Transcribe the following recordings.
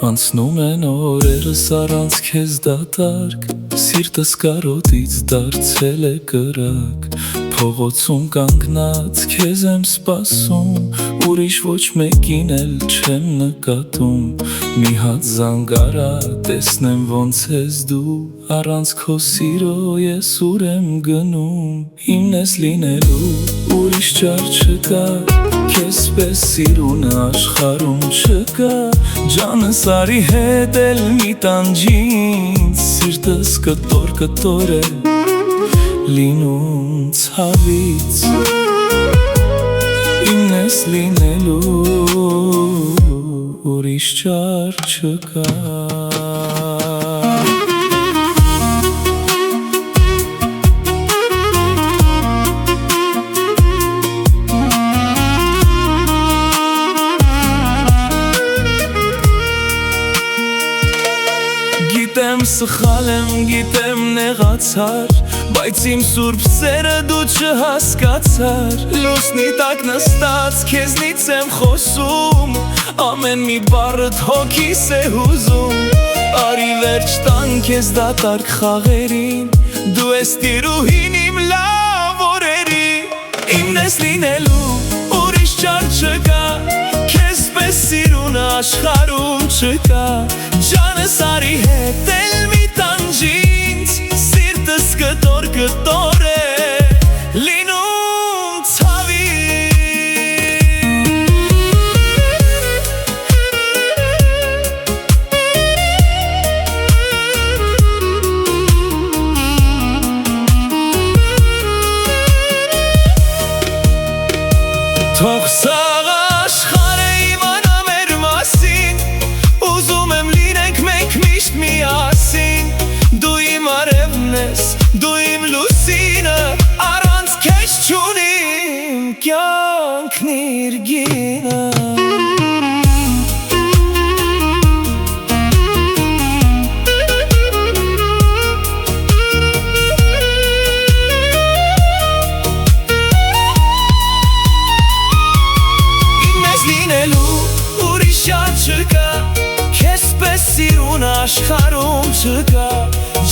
Անցնում են օրերս առանց քեզ դատարկ, սիրտս կարոտից դարձել է կրակ, փողոցում կանգնած քեզ եմ սպասում, ուրիշ ոչ մեկին էլ չեմ նկատում, մի հատ զանգարա տեսնեմ ոնց ես դու, առանց քո սիրո ես ուր եմ գնում, իմն ես լինելու ուրիշ ճար չկա, քեզ պես սիրունը աշխարհում չկա, ջանս արի հետ էլ մի տանջի ինձ, սիրտս կտոր է լինում ցավից, իմն ես լինելու ուրիշ ճար չկա։ Գիտեմ սխալ եմ, գիտեմ նեղացար, բայց իմ սուրբ սերը դու չհասկացար, լուսնի տակ նստած քեզնից եմ խոսում, ամեն մի բառդ հոգիս է հուզում, արի վերջ տան քեզ դատարկ խաղերին, դու ես տիրուհին իմ լավ օրերին, իմն ես լինելու ուրիշ ճար չկա, քեզ պես սիրունը աշխարհում չկա, ջանս արի հետ էլ մի տանջի ինձ, սիրտս կտոր է լինում ցավից, թող սաղ աշխարհը իմանա մեր մասին, ուզում եմ լինենք մենք միշտ միասին, դու իմ արևն ես, դու իմ լուսինը, առանց քեզ չունիմ կյանքն իր գինը, քեզ պես սիրուն աշխարհում չկա,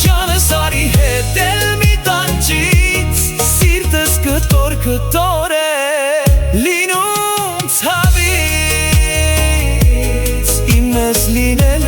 ջանս արի հետ էլ մի տանջից, սիրտս կտոր է լինում ցավից, իմն ես լինելու